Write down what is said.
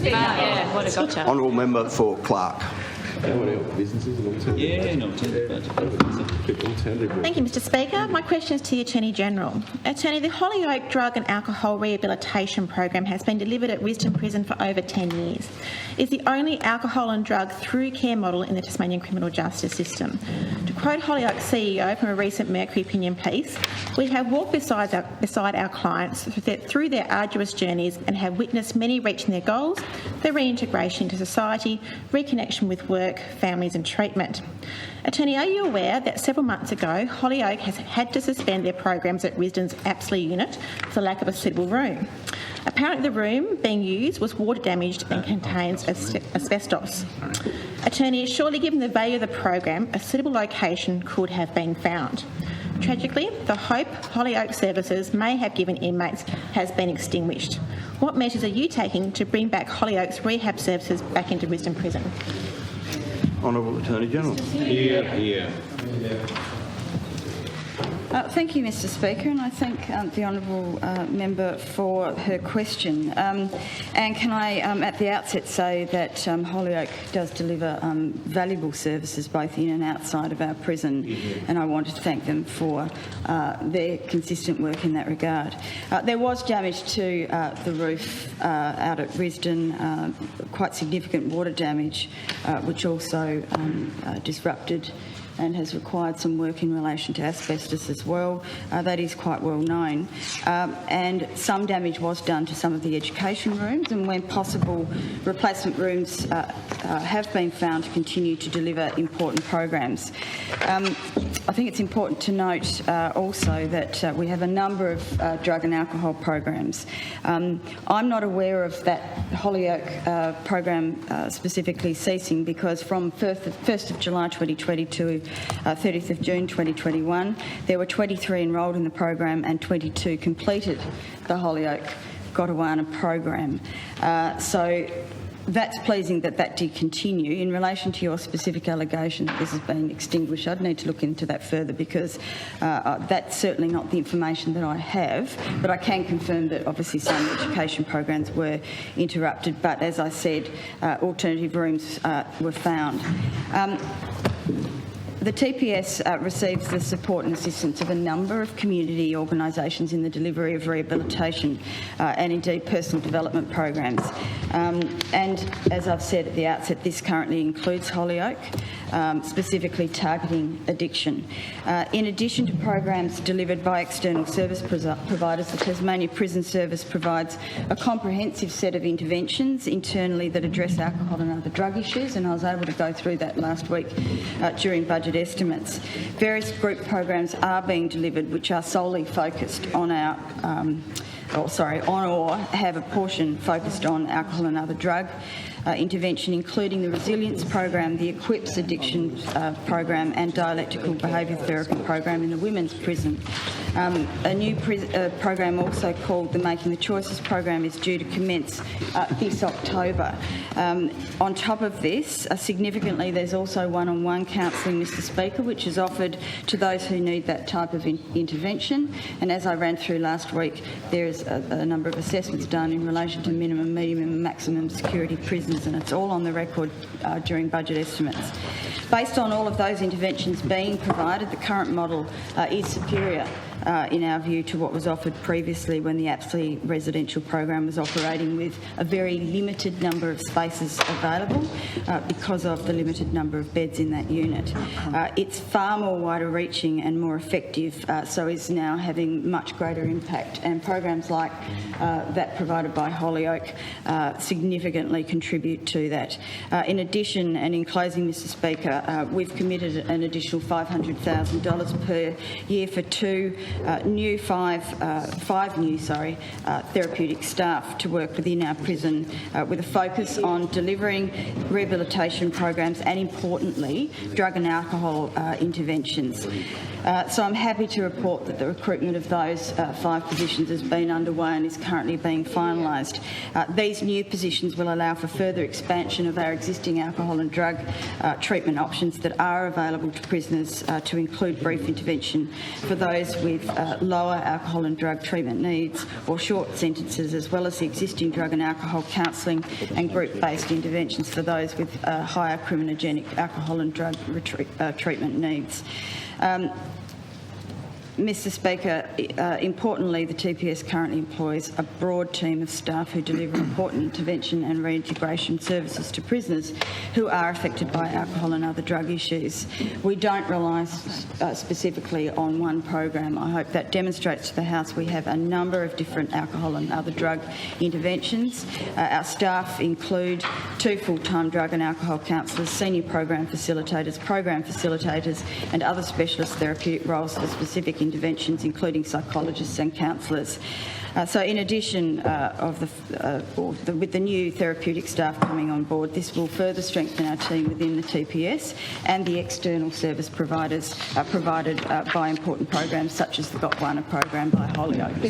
Yeah, what a gotcha. Honourable Member for Clark. Thank you, Mr Speaker. My question is to the Attorney-General. Attorney, the Holyoake Drug and Alcohol Rehabilitation Program has been delivered at Risdon Prison for over 10 years. It's the only alcohol and drug through care model in the Tasmanian criminal justice system. To quote Holyoake's CEO from a recent Mercury opinion piece, we have walked beside our clients through their arduous journeys and have witnessed many reaching their goals, their reintegration into society, reconnection with work, families and treatment. Attorney, are you aware that several months ago Holyoake has had to suspend their programs at Risdon's Apsley unit for lack of a suitable room? Apparently the room being used was water damaged and contains asbestos. Attorney, surely given the value of the program, a suitable location could have been found. Tragically, the hope Holyoake services may have given inmates has been extinguished. What measures are you taking to bring back Holyoake's rehab services back into Risdon Prison? Honourable Attorney-General. Here. Thank you, Mr Speaker, and I thank the honourable member for her question. And can I, at the outset, say that Holyoake does deliver valuable services both in and outside of our prison, and I want to thank them for their consistent work in that regard. There was damage to the roof out at Risdon, quite significant water damage, which also disrupted and has required some work in relation to asbestos as well. That is quite well known. And some damage was done to some of the education rooms, and when possible, replacement rooms have been found to continue to deliver important programs. I think it's important to note also that we have a number of drug and alcohol programs. I'm not aware of that Holyoake program specifically ceasing, because from 1st of July 2020 to 30th of June 2021, there were 23 enrolled in the program and 22 completed the Holyoake Godwana program. So that's pleasing that did continue. In relation to your specific allegation that this has been extinguished, I'd need to look into that further, because that's certainly not the information that I have, but I can confirm that obviously some education programs were interrupted, but as I said, alternative rooms were found. The TPS receives the support and assistance of a number of community organisations in the delivery of rehabilitation and indeed personal development programs. And as I've said at the outset, this currently includes Holyoake, specifically targeting addiction. In addition to programs delivered by external service providers, the Tasmania Prison Service provides a comprehensive set of interventions internally that address alcohol and other drug issues, and I was able to go through that last week during budget estimates. Various group programs are being delivered which are solely focused on or have a portion focused on alcohol and other drug intervention, including the Resilience Program, the Equips Addiction Program and Dialectical Behaviour Therapy Program in the Women's Prison. A new program also called the Making the Choices Program is due to commence this October. On top of this, significantly, there's also one-on-one counselling, Mr Speaker, which is offered to those who need that type of intervention. And as I ran through last week, there is a number of assessments done in relation to minimum, medium and maximum security prisons, and it's all on the record during budget estimates. Based on all of those interventions being provided, the current model is superior in our view to what was offered previously when the Apsley residential program was operating with a very limited number of spaces available because of the limited number of beds in that unit. It's far more wider reaching and more effective, so is now having much greater impact, and programs like that provided by Holyoake significantly contribute to that. In addition, and in closing, Mr Speaker, we've committed an additional $500,000 per year for five new therapeutic staff to work within our prison with a focus on delivering rehabilitation programs and, importantly, drug and alcohol interventions. So I'm happy to report that the recruitment of those 5 positions has been underway and is currently being finalised. These new positions will allow for further expansion of our existing alcohol and drug treatment options that are available to prisoners, to include brief intervention for those with with lower alcohol and drug treatment needs or short sentences, as well as the existing drug and alcohol counselling and group-based interventions for those with higher criminogenic alcohol and drug treatment needs. Mr Speaker, importantly, the TPS currently employs a broad team of staff who deliver important intervention and reintegration services to prisoners who are affected by alcohol and other drug issues. We don't rely specifically on one program. I hope that demonstrates to the House we have a number of different alcohol and other drug interventions. Our staff include 2 full-time drug and alcohol counsellors, senior program facilitators and other specialist therapeutic roles for specific interventions, including psychologists and counsellors. So in addition with the new therapeutic staff coming on board, this will further strengthen our team within the TPS and the external service providers provided by important programs such as the Got One program by Holyoake.